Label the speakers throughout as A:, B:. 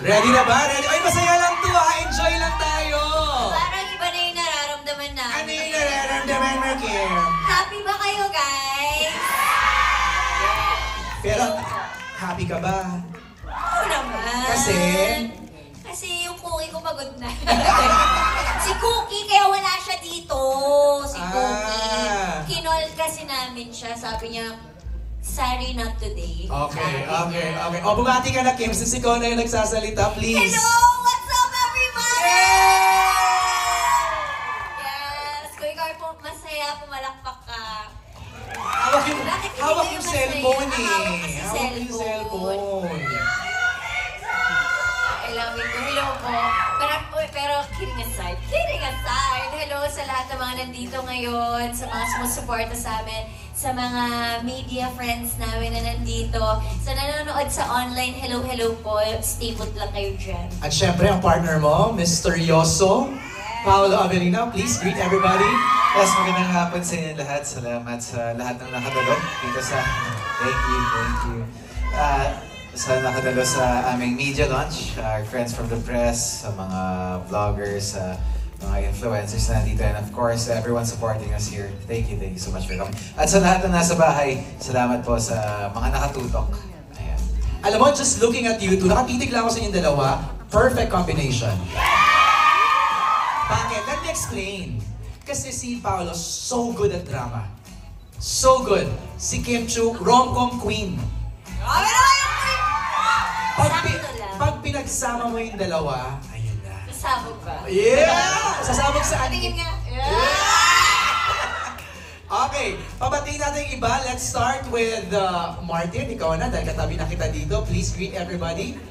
A: Ready na ba? Ready? Ay, masaya lang to ha. Enjoy lang tayo.
B: Parang iba na yung nararamdaman namin.
A: Ano yung nararamdaman mo, Kim?
B: Happy ba kayo, guys?
A: Pero, happy ka ba?
B: Oo naman. Kasi yung Cookie ko pagod na. Si Cookie, kaya wala siya dito. Si Cookie. Kinol kasi namin siya. Sabi niya, sorry, not today.
A: Okay. O, bumati ka na, Kim, since ikaw na yung nagsasalita, please.
B: Hello! What's up, everybody? Yes! Kung ikaw ay masaya, pumalakpak ka.
A: Hawak yung cellphone eh.
B: Hawak yung cellphone. I love it. Hello po. Pero kidding aside, hello sa lahat ng mga nandito ngayon, sa mga sumusuporta sa amin, sa mga media friends namin na nandito, sa nanonood sa online, hello po. Stay put lang kayo dyan.
A: At syempre, ang partner mo, Mr. Yoso, Paolo Avelino, please greet everybody.
C: Yes, magandang hapon sa inyo lahat. Salamat sa lahat ng nakadalo dito sa... Thank you. Sa nakadalo sa aming media launch, our friends from the press, sa mga vloggers, sa mga influencers na nandito, and of course, everyone supporting us here. Thank you so much for coming. At sa lahat na nasa bahay, salamat po sa mga nakatutok. Ayan.
A: Alam mo, just looking at you two, nakatitig lang ako sa inyong dalawa, perfect combination. Bakit? Let me explain. Kasi si Paolo, so good at drama. So good. Si Kim Chiu, rom-com queen. Pag pinagsama mo yung dalawa, ayun na.
B: Sasabog ba?
A: Yeah! Sasabog saan?
B: Patingin nga.
A: Okay, pabatiin natin yung iba. Let's start with Martin. Ikaw na, dahil katabi na kita dito. Please greet everybody.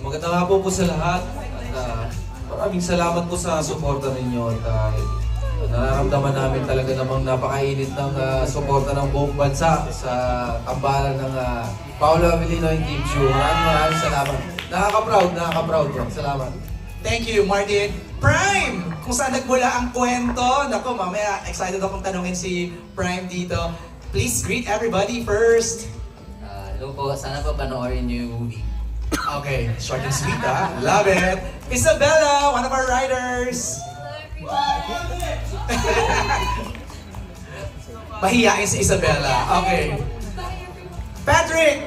D: Magandang hapon po sa lahat. At maraming salamat po sa suporta ninyo. At nararamdaman namin talaga namang napakainit ng suporta ng buong bansa sa tambalan ng Paolo Avelino and Kim Chiu. Maraming salamat. Nakaka-proud po. Salamat.
A: Thank you, Martin. Prime! Kung saan nagmula ang kwento. Naku, mamaya excited akong tanungin si Prime dito. Please greet everybody first.
E: Hello po, sana pa panoorin niyo yung movie.
A: Okay, short and sweet ha. Love it. Isabella, one of our writers. Mahiyain si Isabella. Okay. Patrick!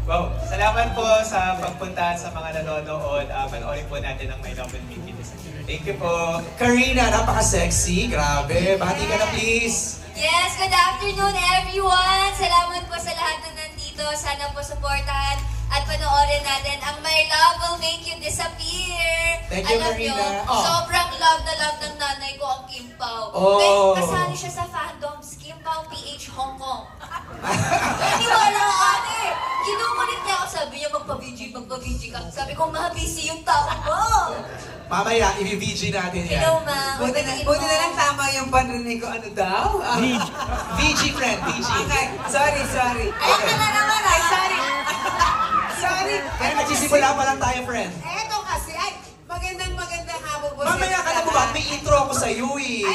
C: Wow, salamat po sa pagpunta sa mga nanonood. Panoorin po natin ang My Love and Mickey this year. Thank you po.
A: Karina, napaka-sexy. Grabe. Bati ka na please.
B: Yes, good afternoon everyone! Salamat po sa lahat na nandito. Sana po supportahan at panoorin natin ang My Love Will Make You Disappear.
A: Thank you,
B: Alam
A: Marina.
B: nyo, sobrang love na love ng nanay ko ang Kim Pao.
A: Oh.
B: Kasali siya sa fandoms, Kim Pao PH Hong Kong. Naniwala ka ate! Kinukulit niya ako, sabi niya magpa-VG ka. Sabi ko, busy yung tao mo.
A: Mamaya, i-VG natin yan.
B: Hello, ma'am.
F: Buti na lang tama yung panrinig ko. Ano daw?
A: VG friend, VG.
F: Okay, sorry.
B: Ayan ka na naman,
F: Ay, sorry.
A: Kaya nagsisimula pa lang tayo, friend.
F: Eto kasi, magandang hapon po.
A: Mamaya ka na mo ba? May intro ako sa iyo eh.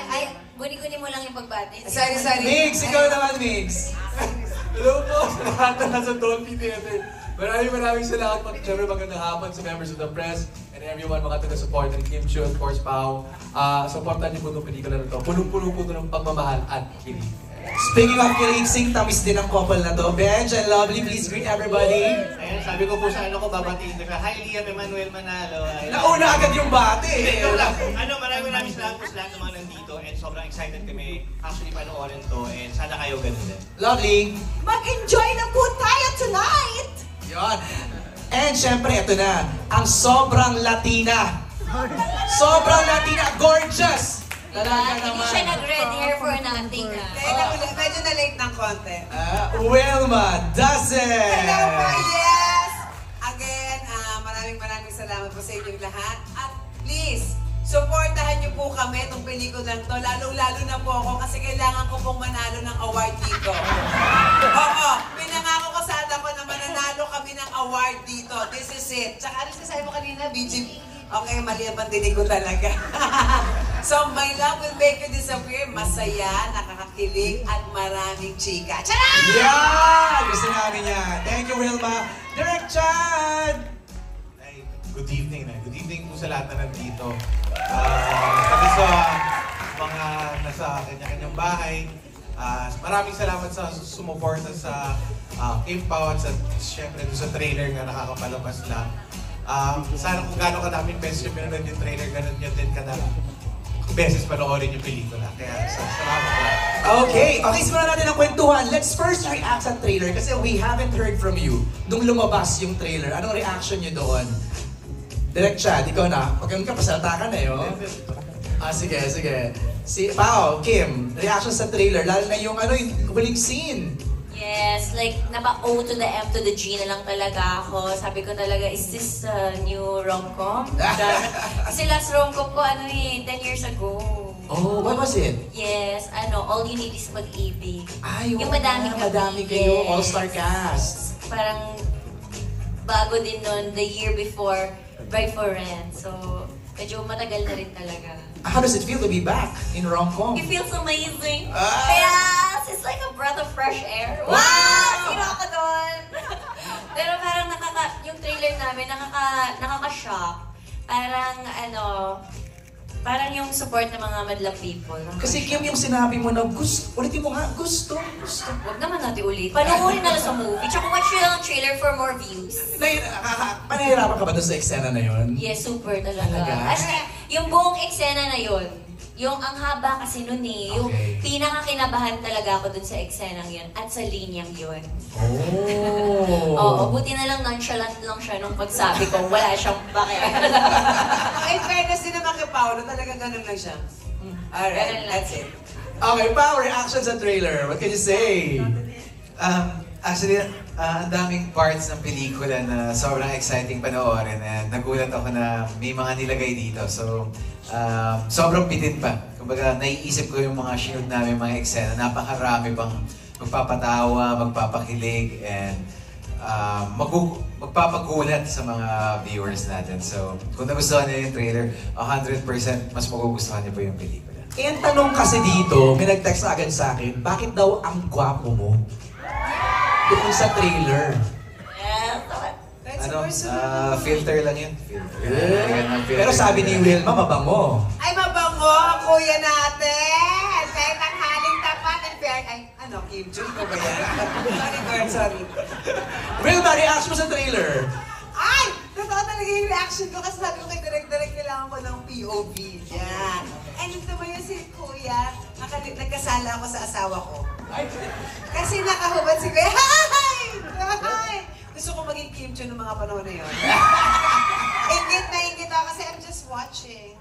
B: Ay, guni-guni mo lang yung pagbati.
F: Sorry.
A: Migs, ikaw naman, Migs.
D: Hello po sa lahat na nasa Dolphy Theater. Maraming salamat po. Siyempre magandang hapon sa members of the press and everyone, mga taga-support ni Kim Chiu, of course, Pao. Supportan niyo po itong pelikula na ito. Punong-puno po ito ng pagmamahal at kilig.
A: Speaking of kilig, tamis din ang couple na to. Benj and Lovely, please greet everybody.
C: Ayun, sabi ko po sa ko, babatiin ka. Hi, Liam Emmanuel Manalo.
A: Nauna agad yung bati.
C: Maraming salamat po sa lahat ng mga nandito and sobrang excited kami actually panoorin to and sana kayo ganun din.
A: Lovely.
F: Mag-enjoy na po tayo tonight!
A: Yun. And syempre, ito na, ang sobrang Latina. Sobrang Latina, gorgeous! Talaga
B: Hindi
A: naman.
B: siya nag-red hair for nothing
F: Medyo na-late ng konti.
A: Wilma Dazen!
F: Hello po, yes! Again, maraming salamat po sa inyong lahat. At please, supportahan niyo po kami itong pelikulang to. Lalo-lalo na po ako kasi kailangan ko pong manalo ng award dito. Oo, pinangako ko sa anak ko na mananalo kami ng award dito. This is it. Tsaka ano sasabi mo kanina, BG? Okay, mali ang pandinig ko talaga. So, My Love Will Make You Disappear. Masaya, nakakakilig, at maraming chika. Charot!
A: Yeah! Gusto namin yan. Thank you, Wilma. Direct Chad!
G: evening na. Good evening po sa lahat na nandito. Pati sa mga nasa kanya-kanyang bahay. Maraming salamat sa sumuporta sa Kim Pao at syempre sa trailer nga nakakapalabas lang. Sana kung gano'ng kadaming beses yung pinanood yung trailer, gano'n nyo din kadaming beses panoorin yung pelikula. Kaya salamat po.
A: Okay, simulan natin ang kwentuhan. Let's first react sa trailer kasi we haven't heard from you nung lumabas yung trailer. Anong reaction nyo doon? Direct Chad, ikaw na. Pag ka, pasalta ka na yun. Sige. Si Pao, Kim, reaction sa trailer, lalo na yung yung huling scene.
B: Yes, like napa-O to the M to the G na lang talaga ako. Sabi ko talaga, is this a new rom-com? Kasi last rom-com ko, 10 years ago.
A: Oh, what was it?
B: Yes, All You Need Is Pag-ibig.
A: Ay,
B: yung
A: oo
B: madami
A: nga, madami kayo, all-star cast.
B: Parang bago din nun, the year before, Bride for Rent. So, medyo matagal na rin talaga.
A: How does it feel to be back in rom-com?
B: It feels amazing.
A: Ah!
B: Yes! It's like a breath of fresh air. Wow! Sino ako doon? Pero parang yung trailer namin, nakaka-shock. Parang yung support ng mga madlang people.
A: Kasi Kim, yung sinabi mo na ulitin mo nga, gusto.
B: Huwag naman natin ulit. Panoorin na lang sa movie. Tsaka watch yung trailer for more views.
A: Panahirapan ka ba doon sa eksena na yun?
B: Yes, super talaga.
A: Talaga?
B: Kasi yung buong eksena na yun, yung ang haba kasi nun yung pinakakinabahan talaga ako dun sa eksenang yun at sa linyang yun.
A: Oh!
B: Oo, buti na lang nonchalant lang siya nung pagsabi ko, wala siyang pakialam.
F: In fairness din naman kay Paolo, talaga ganun lang siya. Alright, that's it.
A: Okay, Pao, reaction sa trailer. What can you say?
C: Actually, ang daming parts ng pelikula na sobrang exciting panoorin and nagulat ako na may mga nilagay dito. So, sobrang bitin pa. Kumbaga, naiisip ko yung mga shoot namin, mga eksena. Napakarami pang magpapatawa, magpapakilig, and magpapagulat sa mga viewers natin. So, kung nagustuhan niyo yung trailer, 100% mas magugustuhan niyo po yung pelikula.
A: Eh, ang tanong kasi dito, may nag-text agad sa akin, bakit daw ang gwapo mo? Doon sa trailer.
C: Filter lang yun. Filter.
A: Pero sabi ni Wilma, mabango.
F: Ay, mabango ang kuya natin! Kahit ang haling tapat and fair... Ay, Kim Jun ko ba yan? Sorry.
A: Wilma, reaction mo sa trailer.
F: Ay! Totoo talaga yung reaction ko kasi sabi ko kay direct kailangan ko ng POV. Yan. And ito ba yun si kuya? Nagkasala ako sa asawa ko. Kasi nakahubad si kuya. Hi! Gusto ko maging Kim Jun ng mga panahon na yun. Ingit ako kasi I'm just watching.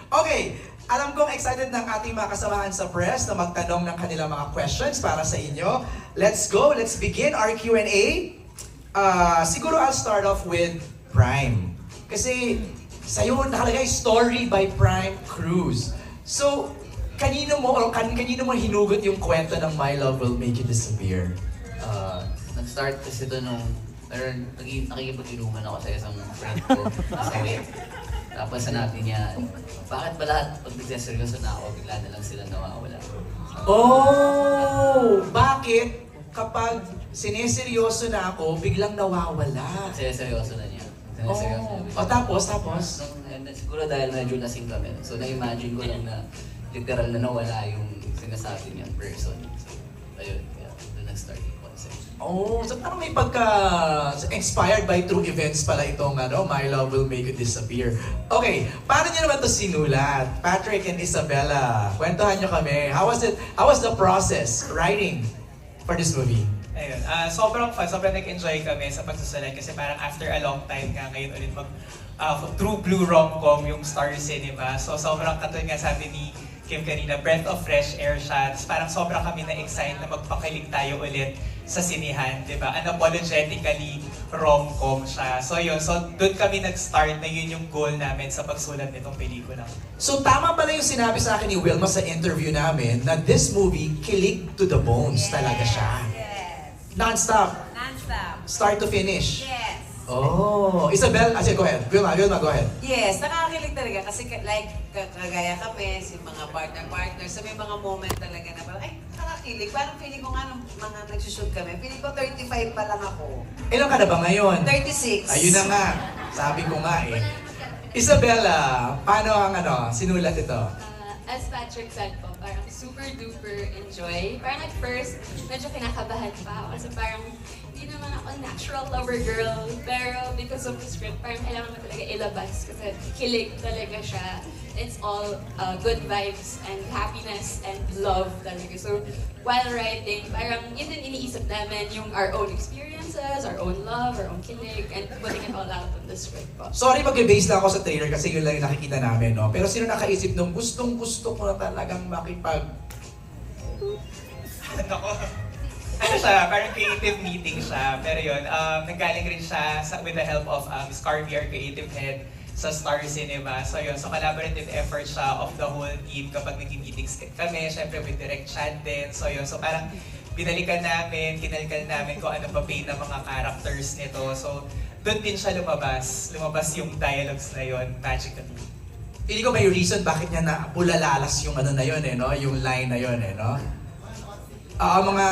A: Okay, alam kong excited ng ating mga kasamahan sa press na magtanong ng kanilang mga questions para sa inyo. Let's go, let's begin our Q&A. Siguro I'll start off with Prime. Kasi sa'yo nakalagay story by Prime Cruz. So, kanino mo hinugot yung kwento ng My Love Will Make You Disappear?
E: Nag-start kasi ito nung nakikipag-inuman ako sa isang friend ko sa wait. Tapos hanapin niya, bakit ba lahat pag nagsaseryoso na ako, bigla na lang sila nawawala?
A: Oh! Bakit kapag sineseryoso na ako, biglang nawawala?
E: Seryoso na niya.
A: Tapos?
E: Siguro dahil medyo lasing kami. So na-imagine ko lang na literal na nawala yung sinasabi niyang person. So, ayun. Kaya doon nag-start yung concept.
A: Oh, so parang may inspired by true events pala itong My Love Will Make You Disappear. Okay, paano niyo naman ito sinulat? Patrick and Isabella, kwentuhan niyo kami. How was the process writing for this movie?
H: Ayun, sobrang fun, sobrang nag-enjoy kami sa pagsusulat kasi parang after a long time nga ngayon ulit true blue rom-com yung Star Cinema. So sobrang katulad nga sabi ni Kim kanina, breath of fresh air siya. Tapos parang sobrang kami na-excite na magpakilig tayo ulit sa sinihan, di ba? Unapologetically rom-com siya. So yun, so doon kami nag-start na yun yung goal namin sa pagsulat nitong pelikula.
A: So tama pala yung sinabi sa akin ni Wilma sa interview namin na this movie, kilig to the bones talaga siya.
F: Yes.
A: Non-stop.
F: Non-stop.
A: Start to finish.
F: Yes.
A: Oh, Isabel, go ahead. Vilma, go ahead.
F: Yes, nakakakilig talaga kasi like kagaya kami, si mga partner, so may mga moment talaga na parang, ay, nakakakilig. Parang feeling ko nga nung mga nagsushoot kami, feeling ko 35 pa lang ako.
A: Ilan ka na ba ngayon?
F: 36.
A: Ayun na nga. Sabi ko nga eh. Isabella, paano ang sinulat ito?
I: As Patrick said po, parang super duper enjoy. Parang at first, medyo kinakabahan pa ako kasi parang hindi naman ako natural lover girl. Pero because of the script, parang kailangan mo talaga ilabas kasi kilig talaga siya. It's all good vibes and happiness and love talaga. So while writing, parang yun din iniisip namin yung our own experiences, our own love, our own kilig, and putting it all out on the script po.
A: Sorry, mag-base lang ako sa trailer kasi yun lang yung nakikita namin, no? Pero sino nakaisip nung gustong-gusto ko na talagang makipag...
H: Ako, ano siya, parang creative meeting siya. Pero yun, nanggaling rin siya with the help of Miss Carby, our creative head, sa Star Cinema. So yun, so collaborative effort siya of the whole team kapag nag-meetings kami. Siyempre with Direct Chad din. So yun, so parang binalikan namin, kinalikan namin kung ano pa pain ng mga characters nito. So doon din siya lumabas. Lumabas yung dialogues na yun, magically.
A: Hindi ko may reason bakit niya na bulalalas yung na yun no? Yung line na yun no? Mga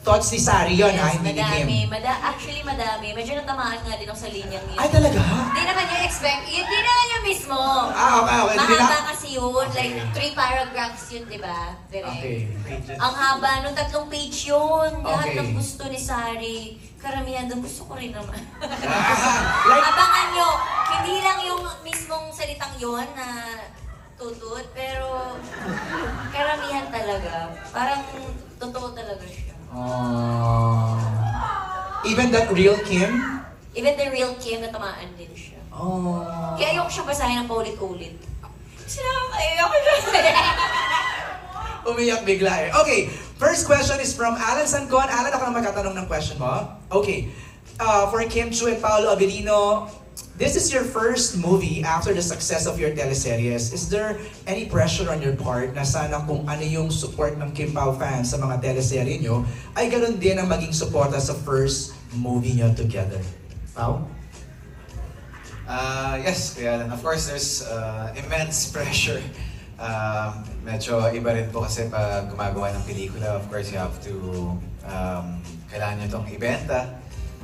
A: thoughts ni Sari yun
B: Yes,
A: hindi ni Kim.
B: Actually, madami. Medyo natamaan nga din ako sa linyang yun.
A: Ay, talaga?
B: Hindi naman yung expect. Hindi naman yung mismo.
A: Okay.
B: Mahaba kasi yun. Like, 3 paragraphs yun, di ba?
A: Okay.
B: Ang haba nung 3 page yun. Lahat
A: Okay.
B: ng gusto ni Sari. Karamihan doon gusto ko rin naman.
A: Like,
B: Abangan nyo, hindi lang yung mismong salitang yun na tutut, pero karamihan talaga. Parang totoo talaga siya.
A: even that real Kim?
B: Even the real Kim, natamaan din siya. Kaya ayoko siya basahin ng paulit-ulit. Kasi ayoko siya.
A: Umiyak bigla eh. Okay, first question is from Alan Sancon. Alan, ako na magkatanong ng question mo. Okay, for Kim Chu and Paolo Avellino, this is your first movie after the success of your teleseries. Is there any pressure on your part na sana kung ano yung support ng Kim Pao fans sa mga teleserye nyo, ay ganoon din ang maging suporta sa first movie nyo together? Pao?
C: Yes, kaya of course there's immense pressure. Medyo iba rin po kasi pag gumagawa ng pelikula, of course you have to, kailangan nyo itong ibenta.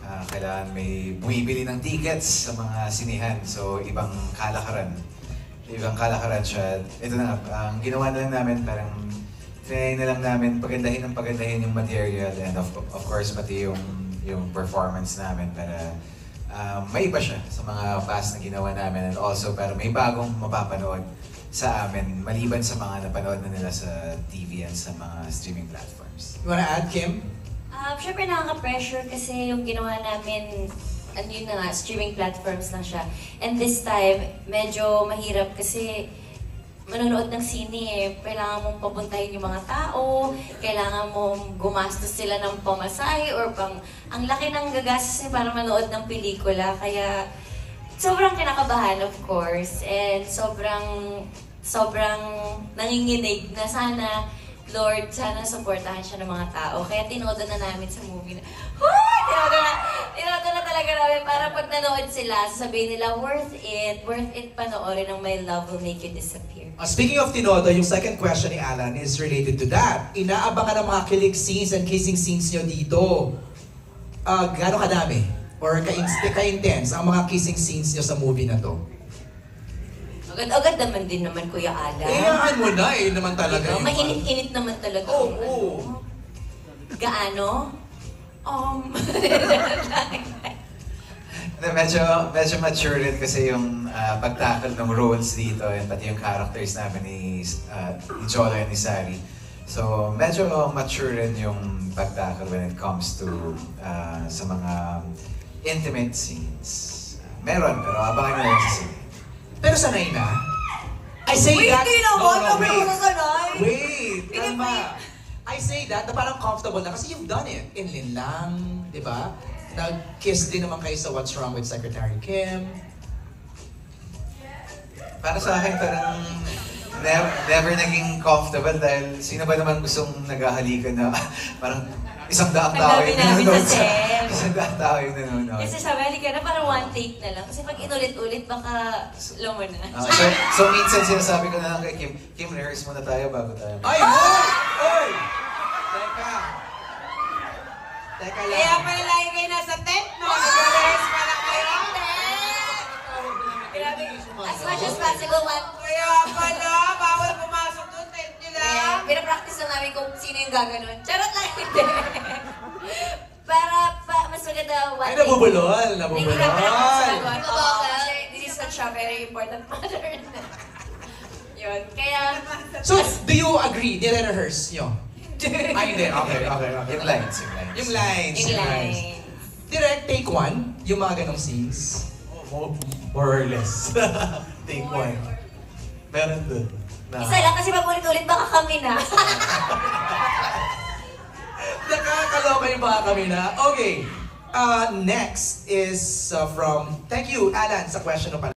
C: Kailangan may bumibili ng tickets sa mga sinihan. So, ibang kalakaran. Ibang kalakaran siya. Ito na, ang ginawa na lang namin, parang trinay na lang namin pagandahin yung material and of course pati yung performance namin para may iba siya sa mga past na ginawa namin and also para may bagong mapapanood sa amin maliban sa mga napanood na nila sa TV and sa mga streaming platforms.
A: You wanna add, Kim?
B: Siyempre nakaka-pressure kasi yung ginawa namin, yun na nga, streaming platforms lang siya. And this time, medyo mahirap kasi manonood ng sine eh. Kailangan mong papuntahin yung mga tao, kailangan mong gumastos sila ng pamasahe or ang laki ng gagastos niya para manood ng pelikula. Kaya sobrang kinakabahan of course and sobrang nanginginig na sana Lord, sana supportahan siya ng mga tao. Kaya tinodo na namin sa movie na, tinodo na talaga namin para pag nanood sila, sasabihin nila, worth it panoorin ng My Love Will Make You Disappear.
A: Speaking of tinodo, yung second question ni Alan is related to that. Inaabangan ng mga kilig scenes and kissing scenes nyo dito. Gaano kadami? Or ka-intense ang mga kissing scenes nyo sa movie na to?
B: Agad-agad naman din naman, Kuya Alan.
A: Hayaan mo na naman talaga
B: diba? Mainit-init naman talaga.
A: Oo.
B: Gaano?
C: Medyo mature rin kasi yung pag-tackle ng roles dito and pati yung characters namin ni Jolo and ni Sari. So medyo mature rin yung pag-tackle when it comes to sa mga intimate scenes. Meron, pero abangan nyo lang sa scene.
A: Pero sanay na. I say
B: Wait,
A: that...
B: hindi naman.
A: No,
B: Sabi ko na sanay.
A: Wait, tama. I say that na parang comfortable na kasi you've done it. In Linlang, di ba? Nag-kiss din naman kayo sa What's Wrong with Secretary Kim.
C: Para sa akin, parang never naging comfortable dahil sino ba naman gustong naghahalikan na parang isang daang tao
B: Ang dami namin sa set.
C: Sa tao yung nanonood.
B: Kasi sabi, halika na, parang one take na lang. Kasi pag inulit-ulit, baka alam mo na.
C: So minsan sinasabi ko na lang kay Kim, rehearse muna tayo bago tayo.
A: Ay, hoy! Hoy! Teka. Teka lang.
F: Kaya pala lagi kayo nasa tent, no? Nag-rehearse pala kayo.
B: Grabe, as much as possible,
F: Kaya pala, bawal pumasok doon, tent nyo lang.
B: pinapractice lang namin kung sino yung gaganon. Charot lang, hindi. Para mas maganda one
A: Ay, nabubulol.
B: Hindi ka pinapakasagot. Oo, kasi this is such a very important matter. Yun, kaya...
A: So, do you agree? Nire-rehearse nyo? Ay, hindi. Okay.
C: Yung lines.
A: Yung lines.
B: Yung lines.
A: Direct take one, yung mga ganong scenes.
G: More or less. Take one. Meron dun.
B: Isa lang kasi pag ulit-ulit baka kami na.
A: Nakakaloka yung baka kami na. Okay. Next is from... Thank you, Alan, sa question mo pala.